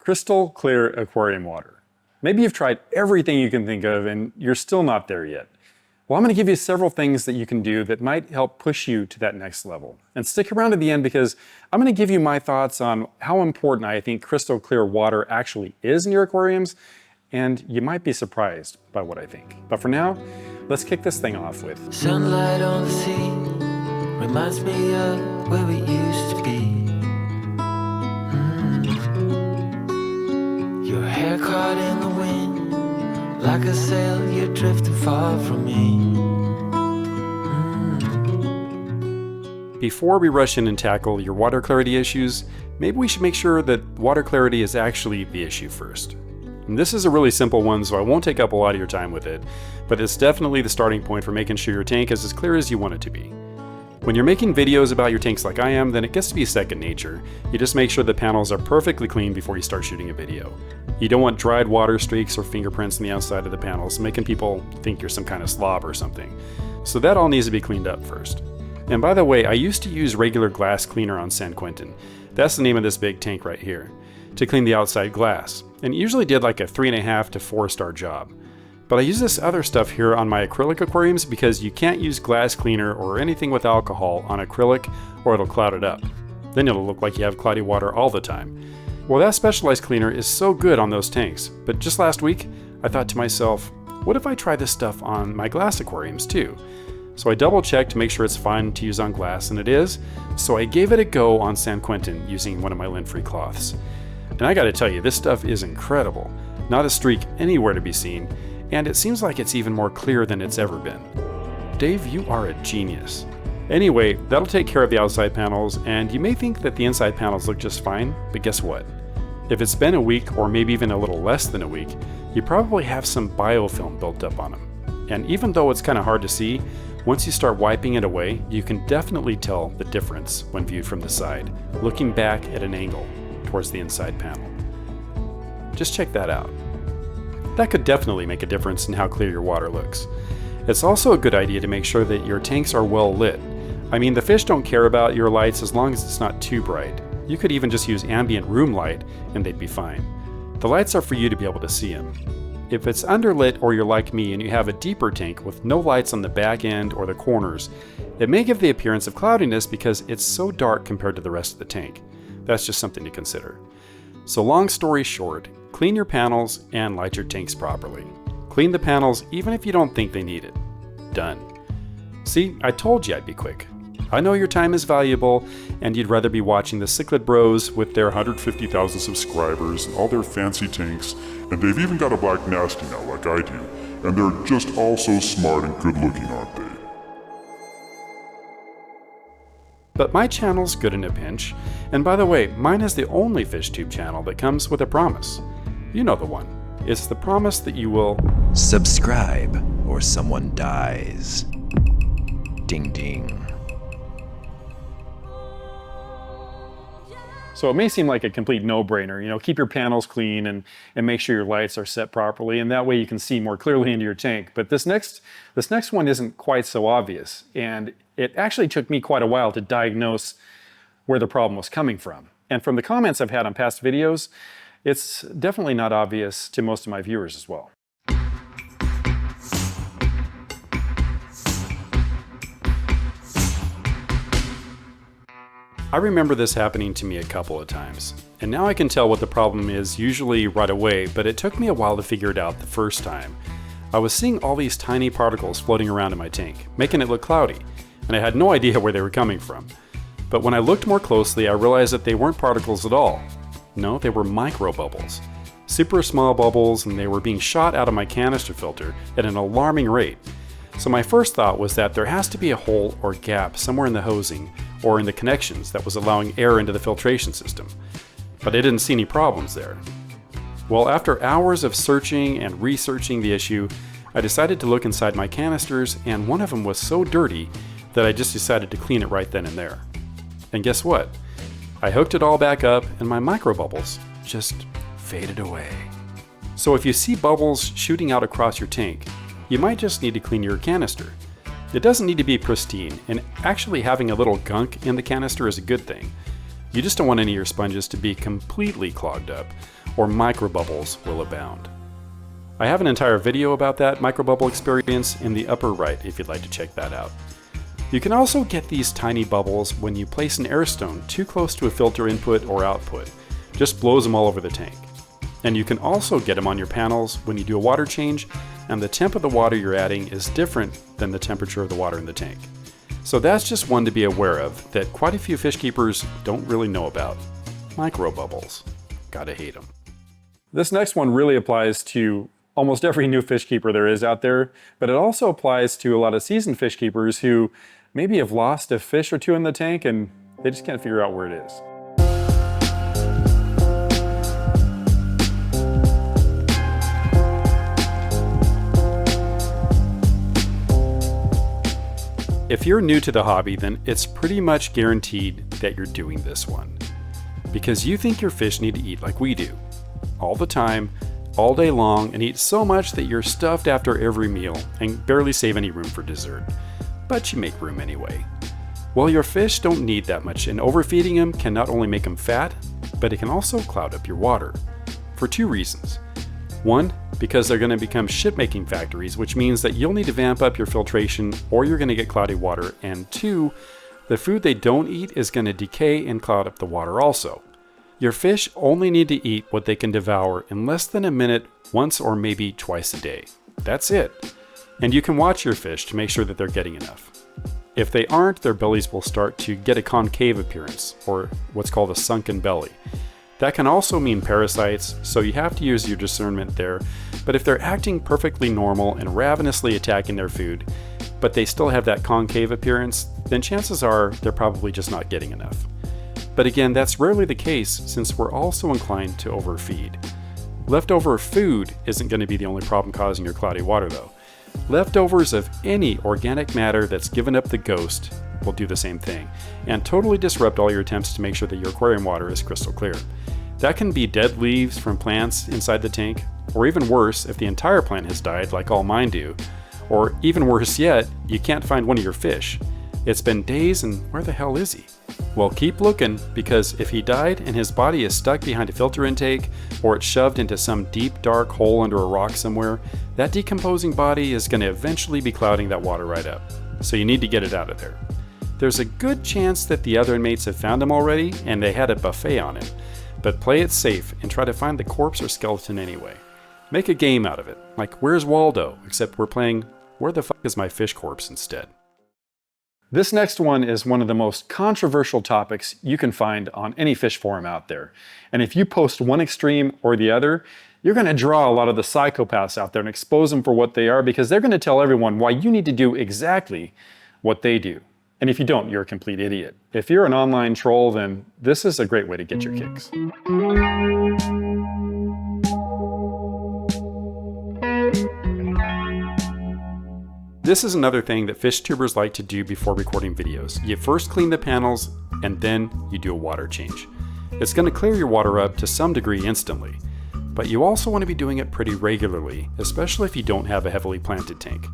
crystal clear aquarium water. Maybe you've tried everything you can think of and you're still not there yet. Well, I'm going to give you several things that you can do that might help push you to that next level. And stick around to the end because I'm going to give you my thoughts on how important I think crystal clear water actually is in your aquariums, and you might be surprised by what I think. But for now, let's kick this thing off with sunlight on the sea reminds me of where we used to be. Your hair caught in the wind, like a sail, you're drifting far from me. Before we rush in and tackle your water clarity issues, maybe we should make sure that water clarity is actually the issue first. And this is a really simple one, so I won't take up a lot of your time with it, but it's definitely the starting point for making sure your tank is as clear as you want it to be. When you're making videos about your tanks like I am, then it gets to be second nature. You just make sure the panels are perfectly clean before you start shooting a video. You don't want dried water streaks or fingerprints on the outside of the panels, making people think you're some kind of slob or something. So that all needs to be cleaned up first. And by the way, I used to use regular glass cleaner on San Quentin. That's the name of this big tank right here, to clean the outside glass. And it usually did like a 3.5 to 4-star job. But I use this other stuff here on my acrylic aquariums because you can't use glass cleaner or anything with alcohol on acrylic or it'll cloud it up. Then it'll look like you have cloudy water all the time. Well, that specialized cleaner is so good on those tanks, but just last week I thought to myself, what if I try this stuff on my glass aquariums too? So I double checked to make sure it's fine to use on glass, and it is, so I gave it a go on San Quentin using one of my lint-free cloths. And I gotta tell you, this stuff is incredible. Not a streak anywhere to be seen, and it seems like it's even more clear than it's ever been. Dave, you are a genius. Anyway, that'll take care of the outside panels, and you may think that the inside panels look just fine, but guess what? If it's been a week, or maybe even a little less than a week, you probably have some biofilm built up on them. And even though it's kind of hard to see, once you start wiping it away, you can definitely tell the difference when viewed from the side, looking back at an angle towards the inside panel. Just check that out. That could definitely make a difference in how clear your water looks. It's also a good idea to make sure that your tanks are well lit. I mean, the fish don't care about your lights as long as it's not too bright. You could even just use ambient room light and they'd be fine. The lights are for you to be able to see them. If it's underlit or you're like me and you have a deeper tank with no lights on the back end or the corners, it may give the appearance of cloudiness because it's so dark compared to the rest of the tank. That's just something to consider. So long story short, clean your panels and light your tanks properly. Clean the panels even if you don't think they need it. Done. See, I told you I'd be quick. I know your time is valuable and you'd rather be watching the Cichlid Bros with their 150,000 subscribers and all their fancy tanks, and they've even got a black nasty now like I do, and they're just all so smart and good looking, aren't they? But my channel's good in a pinch, and by the way, mine is the only FishTube channel that comes with a promise. You know the one. It's the promise that you will subscribe or someone dies. Ding ding. So it may seem like a complete no-brainer, keep your panels clean and make sure your lights are set properly, and that way you can see more clearly into your tank. But this next one isn't quite so obvious, and it actually took me quite a while to diagnose where the problem was coming from. And from the comments I've had on past videos, it's definitely not obvious to most of my viewers as well. I remember this happening to me a couple of times, and now I can tell what the problem is usually right away, but it took me a while to figure it out the first time. I was seeing all these tiny particles floating around in my tank, making it look cloudy, and I had no idea where they were coming from. But when I looked more closely, I realized that they weren't particles at all. No, they were microbubbles. Super small bubbles, and they were being shot out of my canister filter at an alarming rate. So my first thought was that there has to be a hole or gap somewhere in the hosing or in the connections that was allowing air into the filtration system. But I didn't see any problems there. Well, after hours of searching and researching the issue, I decided to look inside my canisters, and one of them was so dirty that I just decided to clean it right then and there. And guess what? I hooked it all back up and my microbubbles just faded away. So if you see bubbles shooting out across your tank, you might just need to clean your canister. It doesn't need to be pristine, and actually having a little gunk in the canister is a good thing. You just don't want any of your sponges to be completely clogged up, or microbubbles will abound. I have an entire video about that microbubble experience in the upper right if you'd like to check that out. You can also get these tiny bubbles when you place an air stone too close to a filter input or output. Just blows them all over the tank. And you can also get them on your panels when you do a water change and the temp of the water you're adding is different than the temperature of the water in the tank. So that's just one to be aware of that quite a few fish keepers don't really know about. Microbubbles. Gotta hate them. This next one really applies to almost every new fish keeper there is out there, but it also applies to a lot of seasoned fish keepers who maybe have lost a fish or two in the tank and they just can't figure out where it is. If you're new to the hobby, then it's pretty much guaranteed that you're doing this one. Because you think your fish need to eat like we do. All the time, all day long, and eat so much that you're stuffed after every meal and barely save any room for dessert. But you make room anyway. Well, your fish don't need that much, and overfeeding them can not only make them fat, but it can also cloud up your water. For two reasons. One, because they're going to become shit-making factories, which means that you'll need to vamp up your filtration or you're going to get cloudy water. And two, the food they don't eat is going to decay and cloud up the water also. Your fish only need to eat what they can devour in less than a minute once or maybe twice a day. That's it. And you can watch your fish to make sure that they're getting enough. If they aren't, their bellies will start to get a concave appearance, or what's called a sunken belly. That can also mean parasites, so you have to use your discernment there. But if they're acting perfectly normal and ravenously attacking their food, but they still have that concave appearance, then chances are they're probably just not getting enough. But again, that's rarely the case since we're also inclined to overfeed. Leftover food isn't going to be the only problem causing your cloudy water though. Leftovers of any organic matter that's given up the ghost will do the same thing and totally disrupt all your attempts to make sure that your aquarium water is crystal clear. That can be dead leaves from plants inside the tank, or even worse if the entire plant has died like all mine do, or even worse yet, you can't find one of your fish. It's been days and where the hell is he? Well, keep looking, because if he died and his body is stuck behind a filter intake, or it's shoved into some deep dark hole under a rock somewhere, that decomposing body is going to eventually be clouding that water right up. So you need to get it out of there. There's a good chance that the other inmates have found him already and they had a buffet on him, but play it safe and try to find the corpse or skeleton anyway. Make a game out of it, like Where's Waldo, except we're playing Where the fuck is my fish corpse instead. This next one is one of the most controversial topics you can find on any fish forum out there. And if you post one extreme or the other, you're going to draw a lot of the psychopaths out there and expose them for what they are, because they're going to tell everyone why you need to do exactly what they do. And if you don't, you're a complete idiot. If you're an online troll, then this is a great way to get your kicks. This is another thing that fish tubers like to do before recording videos. You first clean the panels and then you do a water change. It's going to clear your water up to some degree instantly, but you also want to be doing it pretty regularly, especially if you don't have a heavily planted tank.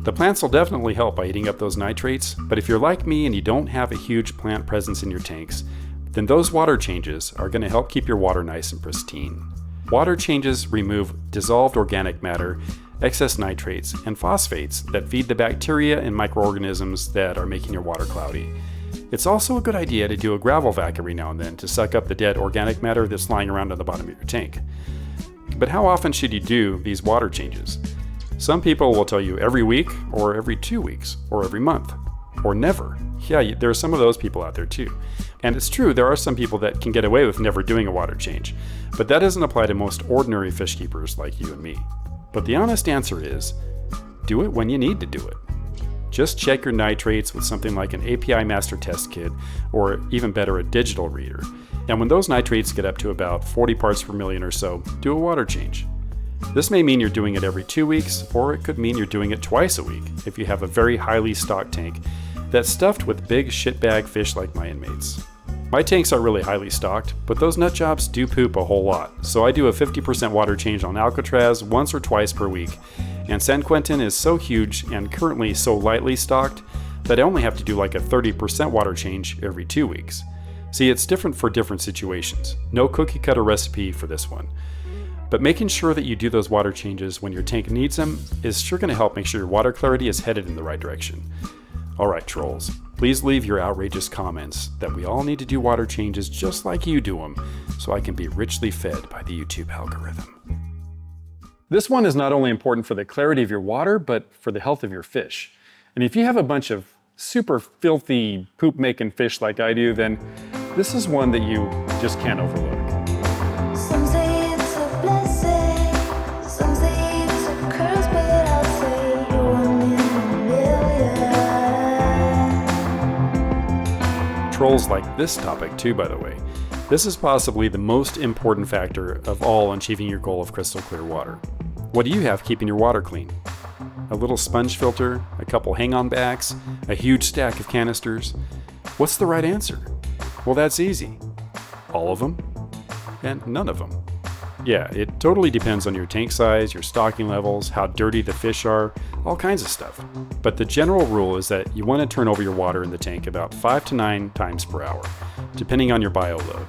The plants will definitely help by eating up those nitrates, but if you're like me and you don't have a huge plant presence in your tanks, then those water changes are going to help keep your water nice and pristine. Water changes remove dissolved organic matter, excess nitrates, and phosphates that feed the bacteria and microorganisms that are making your water cloudy. It's also a good idea to do a gravel vac every now and then to suck up the dead organic matter that's lying around on the bottom of your tank. But how often should you do these water changes? Some people will tell you every week, or every 2 weeks, or every month, or never. Yeah, there are some of those people out there too. And it's true, there are some people that can get away with never doing a water change, but that doesn't apply to most ordinary fish keepers like you and me. But the honest answer is, do it when you need to do it. Just check your nitrates with something like an API master test kit, or even better, a digital reader. And when those nitrates get up to about 40 parts per million or so, do a water change. This may mean you're doing it every 2 weeks, or it could mean you're doing it twice a week if you have a very highly stocked tank that's stuffed with big shitbag fish like my inmates. My tanks are really highly stocked, but those nut jobs do poop a whole lot, so I do a 50% water change on Alcatraz once or twice per week, and San Quentin is so huge and currently so lightly stocked that I only have to do like a 30% water change every 2 weeks. See, it's different for different situations. No cookie cutter recipe for this one. But making sure that you do those water changes when your tank needs them is sure going to help make sure your water clarity is headed in the right direction. Alright trolls, please leave your outrageous comments that we all need to do water changes just like you do them, so I can be richly fed by the YouTube algorithm. This one is not only important for the clarity of your water, but for the health of your fish. And if you have a bunch of super filthy poop-making fish like I do, then this is one that you just can't overlook. Some say it's a blessing, some say it's a curse, but I'll say you're one in a million. Trolls like this topic too, by the way. This is possibly the most important factor of all in achieving your goal of crystal clear water. What do you have keeping your water clean? A little sponge filter, a couple hang-on backs, a huge stack of canisters? What's the right answer? Well, that's easy. All of them? And none of them. Yeah, it totally depends on your tank size, your stocking levels, how dirty the fish are, all kinds of stuff. But the general rule is that you want to turn over your water in the tank about 5 to 9 times per hour, depending on your bio load.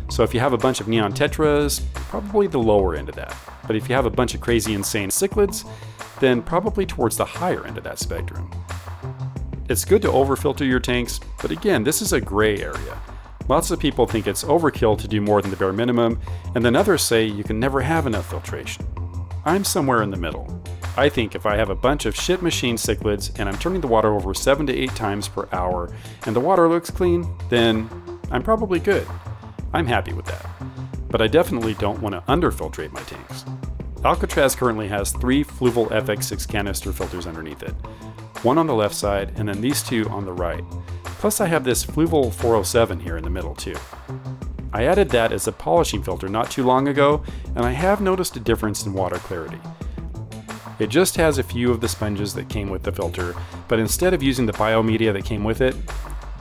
So if you have a bunch of neon tetras, probably the lower end of that. But if you have a bunch of crazy insane cichlids, then probably towards the higher end of that spectrum. It's good to overfilter your tanks, but again, this is a gray area. Lots of people think it's overkill to do more than the bare minimum, and then others say you can never have enough filtration. I'm somewhere in the middle. I think if I have a bunch of shit machine cichlids and I'm turning the water over 7 to 8 times per hour and the water looks clean, then I'm probably good. I'm happy with that. But I definitely don't want to underfiltrate my tanks. Alcatraz currently has 3 Fluval FX6 canister filters underneath it. One on the left side and then these 2 on the right. Plus I have this Fluval 407 here in the middle too. I added that as a polishing filter not too long ago, and I have noticed a difference in water clarity. It just has a few of the sponges that came with the filter, but instead of using the biomedia that came with it,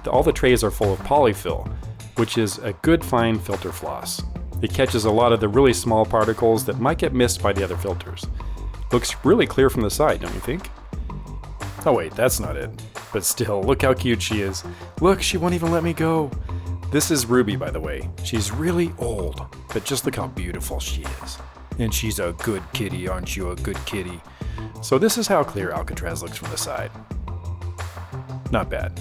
all the trays are full of polyfill, which is a good fine filter floss. It catches a lot of the really small particles that might get missed by the other filters. Looks really clear from the side, don't you think? Oh wait, that's not it. But still, look how cute she is. Look, she won't even let me go. This is Ruby, by the way. She's really old, but just look how beautiful she is. And she's a good kitty, aren't you a good kitty? So this is how clear Alcatraz looks from the side. Not bad.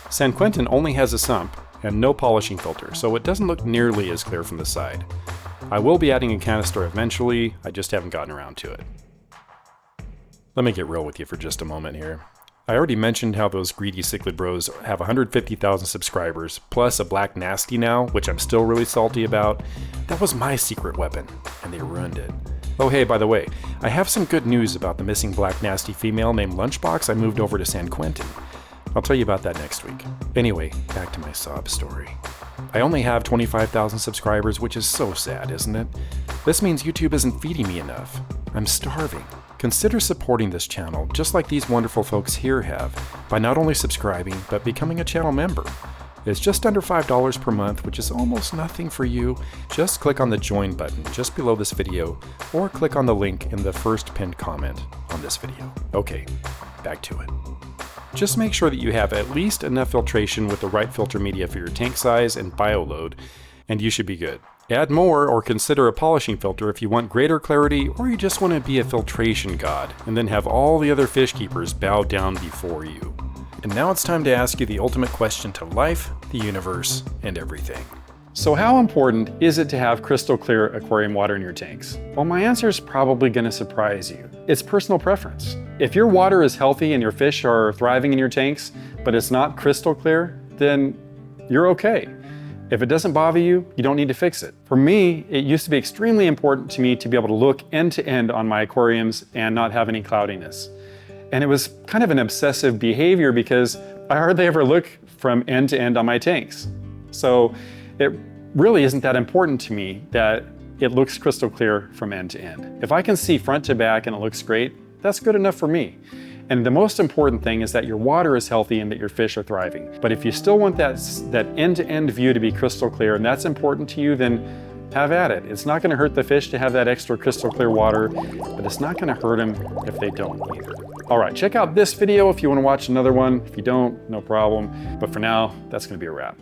San Quentin only has a sump and no polishing filter, so it doesn't look nearly as clear from the side. I will be adding a canister eventually, I just haven't gotten around to it. Let me get real with you for just a moment here. I already mentioned how those greedy cichlid bros have 150,000 subscribers, plus a black nasty now, which I'm still really salty about. That was my secret weapon, and they ruined it. Oh hey, by the way, I have some good news about the missing black nasty female named Lunchbox I moved over to San Quentin. I'll tell you about that next week. Anyway, back to my sob story. I only have 25,000 subscribers, which is so sad, isn't it? This means YouTube isn't feeding me enough. I'm starving. Consider supporting this channel, just like these wonderful folks here have, by not only subscribing, but becoming a channel member. It's just under $5 per month, which is almost nothing for you. Just click on the join button just below this video, or click on the link in the first pinned comment on this video. Okay, back to it. Just make sure that you have at least enough filtration with the right filter media for your tank size and bio load, and you should be good. Add more or consider a polishing filter if you want greater clarity, or you just want to be a filtration god and then have all the other fish keepers bow down before you. And now it's time to ask you the ultimate question to life, the universe, and everything. So how important is it to have crystal clear aquarium water in your tanks? Well, my answer is probably going to surprise you. It's personal preference. If your water is healthy and your fish are thriving in your tanks, but it's not crystal clear, then you're okay. If it doesn't bother you, you don't need to fix it. For me, it used to be extremely important to me to be able to look end to end on my aquariums and not have any cloudiness. And it was kind of an obsessive behavior because I hardly ever look from end to end on my tanks. So it really isn't that important to me that it looks crystal clear from end to end. If I can see front to back and it looks great, that's good enough for me. And the most important thing is that your water is healthy and that your fish are thriving. But if you still want that end-to-end view to be crystal clear and that's important to you, then have at it. It's not going to hurt the fish to have that extra crystal clear water, but it's not going to hurt them if they don't either. All right, check out this video if you want to watch another one. If you don't, no problem. But for now, that's going to be a wrap.